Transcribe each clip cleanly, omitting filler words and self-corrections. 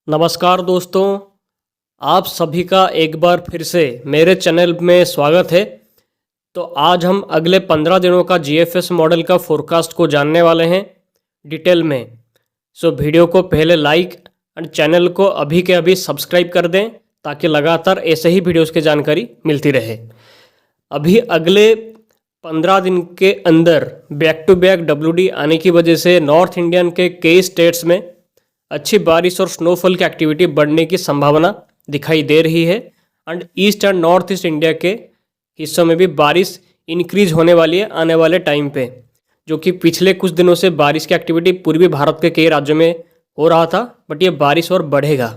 नमस्कार दोस्तों, आप सभी का एक बार फिर से मेरे चैनल में स्वागत है। तो आज हम अगले 15 दिनों का जीएफएस मॉडल का फोरकास्ट को जानने वाले हैं डिटेल में। सो वीडियो को पहले लाइक एंड चैनल को अभी के अभी सब्सक्राइब कर दें ताकि लगातार ऐसे ही वीडियोस की जानकारी मिलती रहे। अभी अगले 15 दिन के अंदर बैक टू बैक डब्ल्यूडी आने की वजह से नॉर्थ इंडियन के कई स्टेट्स में अच्छी बारिश और स्नोफॉल की एक्टिविटी बढ़ने की संभावना दिखाई दे रही है and east and north East India के हिस्सों में भी बारिश इंक्रीज होने वाली है आने वाले टाइम पे, जो कि पिछले कुछ दिनों से बारिश की एक्टिविटी पूर्वी भारत के कई राज्यों में हो रहा था, बट ये बारिश और बढ़ेगा।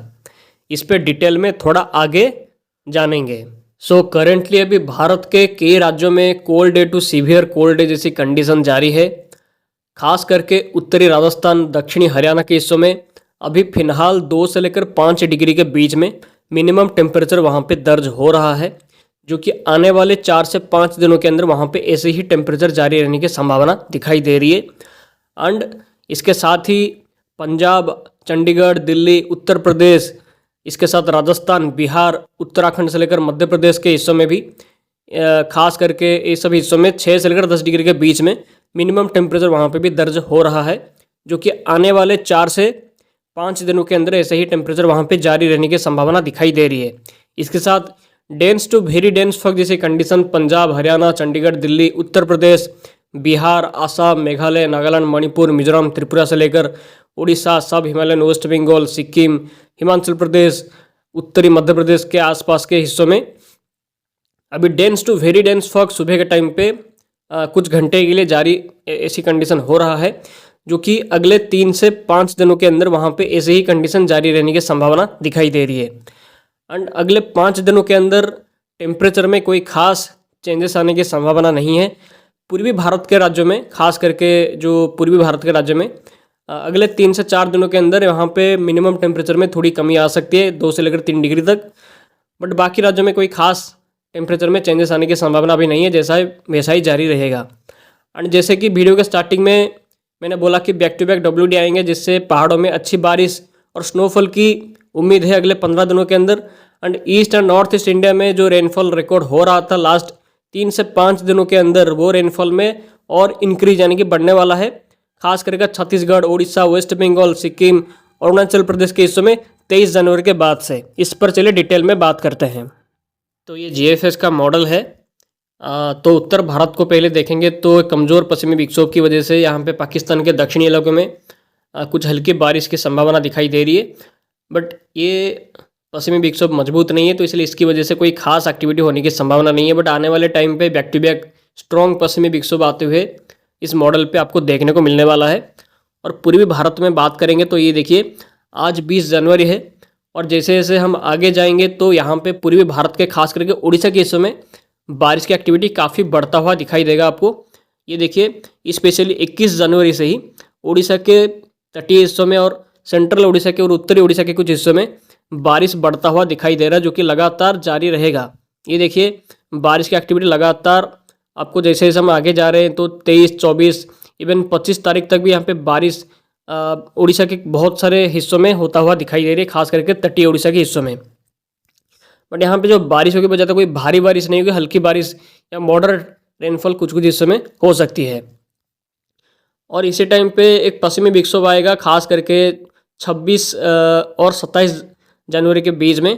इस पे डिटेल में थोड़ा आगे जानेंगे। सो करेंटली अभी भारत के कई राज्यों में cold day to severe cold day जैसी कंडीशन जारी है। खास करके उत्तरी राजस्थान, दक्षिणी हरियाणा के हिस्सों में अभी फिलहाल 2 से लेकर 5 डिग्री के बीच में मिनिमम टेम्परेचर वहाँ पे दर्ज हो रहा है, जो कि आने वाले 4 से 5 दिनों के अंदर वहाँ पे ऐसे ही टेम्परेचर जारी रहने की संभावना दिखाई दे रही है। एंड इसके साथ ही पंजाब, चंडीगढ़, दिल्ली, उत्तर प्रदेश, इसके साथ राजस्थान, बिहार, उत्तराखंड से लेकर मध्य प्रदेश के हिस्सों में भी खास करके ये सभी हिस्सों में 6 से लेकर 10 डिग्री के बीच में मिनिमम टेम्परेचर वहाँ पे भी दर्ज हो रहा है, जो कि आने वाले 4 से 5 दिनों के अंदर ऐसे ही टेम्परेचर वहाँ पे जारी रहने की संभावना दिखाई दे रही है। इसके साथ dense to very dense fog जैसी कंडीशन पंजाब, हरियाणा, चंडीगढ़, दिल्ली, उत्तर प्रदेश, बिहार, आसाम, मेघालय, नागालैंड, मणिपुर, मिजोरम, त्रिपुरा से लेकर उड़ीसा, सब हिमालयन, वेस्ट बंगाल, सिक्किम, हिमाचल प्रदेश, उत्तरी मध्य प्रदेश के आसपास के हिस्सों में अभी dense to very dense fog सुबह के टाइम पे कुछ घंटे के लिए जारी ऐसी कंडीशन हो रहा है, जो कि अगले 3 से 5 दिनों के अंदर वहाँ पे ऐसे ही कंडीशन जारी रहने की संभावना दिखाई दे रही है। एंड अगले 5 दिनों के अंदर टेम्परेचर में कोई खास चेंजेस आने की संभावना नहीं है। पूर्वी भारत के राज्यों में, खास करके जो पूर्वी भारत के राज्यों में अगले 3 से 4 दिनों के अंदर वहाँ पे मिनिमम टेम्परेचर में थोड़ी कमी आ सकती है, 2 से लेकर 3 डिग्री तक। बट बाकी राज्यों में कोई खास टेम्परेचर में चेंजेस आने की संभावना अभी नहीं है, जैसा है वैसा ही जारी रहेगा। एंड जैसे कि वीडियो के स्टार्टिंग में मैंने बोला कि बैक टू बैक डब्ल्यूडी आएंगे, जिससे पहाड़ों में अच्छी बारिश और स्नोफॉल की उम्मीद है अगले 15 दिनों के अंदर। And east and north East India में जो रेनफॉल रिकॉर्ड हो रहा था लास्ट 3 से 5 दिनों के अंदर, वो रेनफॉल में और इंक्रीज यानी कि बढ़ने वाला है। खास करके छत्तीसगढ़, उड़ीसा, वेस्ट बंगाल, सिक्किम, अरुणाचल प्रदेश के हिस्सों में 23 जनवरी के बाद से। इस पर चलिए डिटेल में बात करते हैं। तो ये जीएफएस का मॉडल है। तो उत्तर भारत को पहले देखेंगे तो कमज़ोर पश्चिमी विक्षोभ की वजह से यहाँ पे पाकिस्तान के दक्षिणी इलाकों में कुछ हल्की बारिश की संभावना दिखाई दे रही है, बट ये पश्चिमी विक्षोभ मजबूत नहीं है, तो इसलिए इसकी वजह से कोई खास एक्टिविटी होने की संभावना नहीं है। बट आने वाले टाइम पे बैक टू बैक स्ट्रॉन्ग पश्चिमी विक्षोभ आते हुए इस मॉडल पे आपको देखने को मिलने वाला है। और पूर्वी भारत में बात करेंगे तो ये देखिए, आज 20 जनवरी है और जैसे जैसे हम आगे जाएंगे तो यहाँ पे पूर्वी भारत के खास करके उड़ीसा के हिस्सों में बारिश की एक्टिविटी काफ़ी बढ़ता हुआ दिखाई देगा आपको। ये देखिए, स्पेशली 21 जनवरी से ही उड़ीसा के तटीय हिस्सों में और सेंट्रल उड़ीसा के और उत्तरी उड़ीसा के कुछ हिस्सों में बारिश बढ़ता हुआ दिखाई दे रहा है, जो कि लगातार जारी रहेगा। ये देखिए, बारिश की एक्टिविटी लगातार आपको जैसे जैसे हम आगे जा रहे हैं तो 23, 24, इवन 25 तारीख तक भी यहाँ पे बारिश उड़ीसा के बहुत सारे हिस्सों में होता हुआ दिखाई दे रही है, खास करके तटीय उड़ीसा के हिस्सों में। बट यहाँ पे जो बारिश होगी वजह तो कोई भारी बारिश नहीं होगी, हल्की बारिश या मॉडरेट रेनफॉल कुछ कुछ हिस्सों में हो सकती है। और इसी टाइम पे एक पश्चिमी विक्षोभ आएगा, खास करके 26 और 27 जनवरी के बीच में।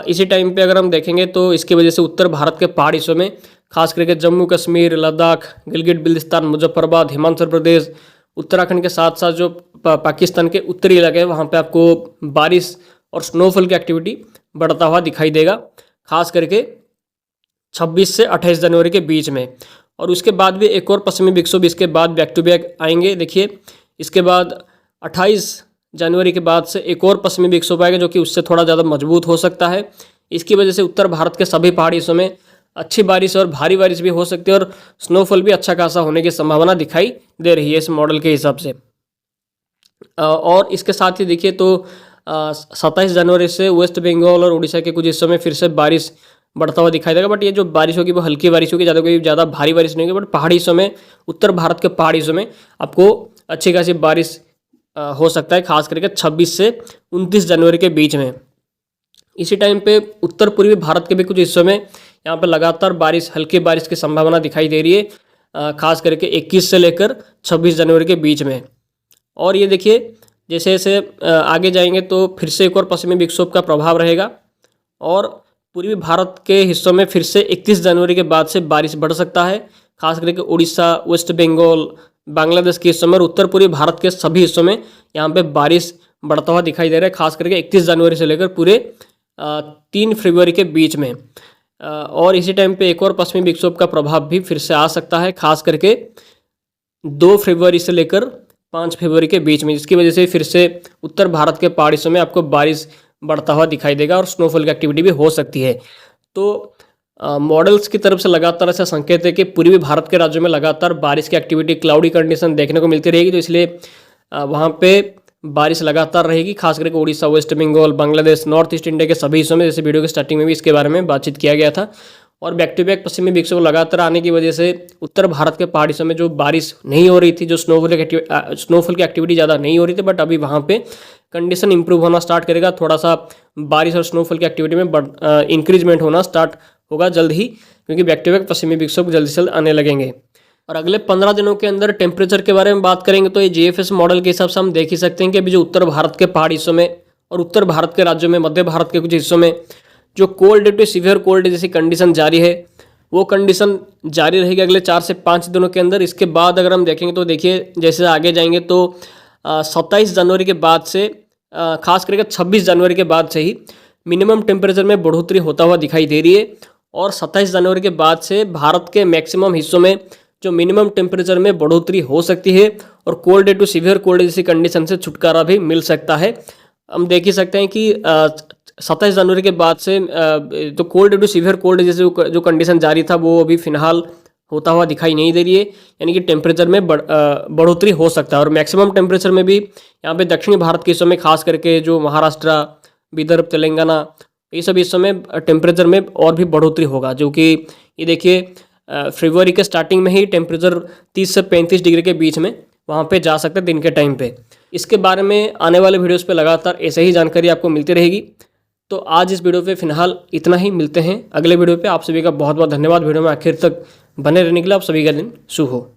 इसी टाइम पे अगर हम देखेंगे तो इसकी वजह से उत्तर भारत के पहाड़ी हिस्सों में, खास करके जम्मू कश्मीर, लद्दाख, गिलगित बिल्तिस्तान, मुजफ्फराबाद, हिमाचल प्रदेश, उत्तराखंड के साथ साथ जो पाकिस्तान के उत्तरी इलाके हैं, वहाँ पे आपको बारिश और स्नोफॉल की एक्टिविटी बढ़ता हुआ दिखाई देगा, खास करके 26 से 28 जनवरी के बीच में। और उसके बाद भी एक और पश्चिमी विक्षोभ इसके बाद बैक टू बैक आएंगे। देखिए, इसके बाद 28 जनवरी के बाद से एक और पश्चिमी विक्षोभ आएगा, जो कि उससे थोड़ा ज़्यादा मजबूत हो सकता है। इसकी वजह से उत्तर भारत के सभी पहाड़ी हिस्सों में अच्छी बारिश और भारी बारिश भी हो सकती है और स्नोफॉल भी अच्छा खासा होने की संभावना दिखाई दे रही है इस मॉडल के हिसाब से। और इसके साथ ही देखिए तो 27 जनवरी से वेस्ट बंगाल और उड़ीसा के कुछ हिस्सों में फिर से बारिश बढ़ता हुआ दिखाई देगा। बट ये जो बारिश होगी वो हल्की बारिश होगी, ज़्यादा भारी बारिश नहीं होगी। बट पहाड़ी हिस्सों में, उत्तर भारत के पहाड़ी हिस्सों में आपको अच्छी खासी बारिश हो सकता है, खास करके 26 से 29 जनवरी के बीच में। इसी टाइम पे उत्तर पूर्वी भारत के भी कुछ हिस्सों में यहाँ पे लगातार बारिश, हल्की बारिश की संभावना दिखाई दे रही है, खास करके 21 से लेकर 26 जनवरी के बीच में। और ये देखिए, जैसे जैसे आगे जाएंगे तो फिर से एक और पश्चिमी विक्षोभ का प्रभाव रहेगा और पूर्वी भारत के हिस्सों में फिर से 31 जनवरी के बाद से बारिश बढ़ सकता है, खास करके उड़ीसा, वेस्ट बंगाल, बांग्लादेश के हिस्सों में और उत्तर पूर्वी भारत के सभी हिस्सों में यहाँ पे बारिश बढ़ता हुआ दिखाई दे रहा है, खास करके 31 जनवरी से लेकर पूरे 3 फरवरी के बीच में। और इसी टाइम पे एक और पश्चिमी विक्षोभ का प्रभाव भी फिर से आ सकता है, खास करके 2 फरवरी से लेकर 5 फरवरी के बीच में, जिसकी वजह से फिर से उत्तर भारत के पहाड़ी हिस्सों में आपको बारिश बढ़ता हुआ दिखाई देगा और स्नोफॉल की एक्टिविटी भी हो सकती है। तो मॉडल्स की तरफ से लगातार ऐसा संकेत है कि पूर्वी भारत के राज्यों में लगातार बारिश की एक्टिविटी, क्लाउडी कंडीशन देखने को मिलती रहेगी, तो इसलिए वहाँ पे बारिश लगातार रहेगी, खास करके Orissa, West Bengal, Bangladesh, North East India के सभी हिस्सों में, जैसे वीडियो के स्टार्टिंग में भी इसके बारे में बातचीत किया गया था। और बैक टू बैक पश्चिमी विक्षोभ लगातार आने की वजह से उत्तर भारत के पहाड़ी हिस्सों में जो बारिश नहीं हो रही थी, जो स्नोफॉल की एक्टिविटी ज़्यादा नहीं हो रही थी, बट अभी वहाँ पे कंडीशन इंप्रूव होना स्टार्ट करेगा, थोड़ा सा बारिश और स्नोफॉल की एक्टिविटी में इंक्रीजमेंट होना स्टार्ट होगा जल्द ही, क्योंकि बैक टू बैक पश्चिमी विक्षोभ जल्द से जल्द आने लगेंगे। और अगले 15 दिनों के अंदर टेम्परेचर के बारे में बात करेंगे तो ये जीएफएस मॉडल के हिसाब से हम देख ही सकते हैं कि अभी जो उत्तर भारत के पहाड़ी हिस्सों में और उत्तर भारत के राज्यों में, मध्य भारत के कुछ हिस्सों में जो कोल्ड टू सीवियर कोल्ड जैसी कंडीशन जारी है, वो कंडीशन जारी रहेगी अगले 4 से 5 दिनों के अंदर। इसके बाद अगर हम देखेंगे तो देखिए, जैसे आगे जाएंगे तो 27 जनवरी के बाद से, खास करके 26 जनवरी के बाद से ही मिनिमम टेम्परेचर में बढ़ोतरी होता हुआ दिखाई दे रही है और 27 जनवरी के बाद से भारत के मैक्सिमम हिस्सों में जो मिनिमम टेम्परेचर में बढ़ोतरी हो सकती है और कोल्ड टू सीवियर कोल्ड जैसी कंडीशन से छुटकारा भी मिल सकता है। हम देख ही सकते हैं कि 27 जनवरी के बाद से तो कोल्ड टू सीवियर कोल्ड जैसे जो कंडीशन जारी था वो अभी फिलहाल होता हुआ दिखाई नहीं दे रही है, यानी कि टेम्परेचर में बढ़ोतरी हो सकता है। और मैक्सिमम टेम्परेचर में भी यहाँ पे दक्षिणी भारत के हिस्सों में, खास करके जो महाराष्ट्र, विदर्भ, तेलंगाना, ये सब हिस्सों में टेम्परेचर में और भी बढ़ोतरी होगा, जो कि ये देखिए फरवरी के स्टार्टिंग में ही टेम्परेचर 30 से 35 डिग्री के बीच में वहाँ पे जा सकते हैं दिन के टाइम पे। इसके बारे में आने वाले वीडियोस पे लगातार ऐसे ही जानकारी आपको मिलती रहेगी। तो आज इस वीडियो पे फिलहाल इतना ही, मिलते हैं अगले वीडियो पे। आप सभी का बहुत बहुत धन्यवाद वीडियो में आखिर तक बने रहने के लिए। आप सभी का दिन शुभ हो।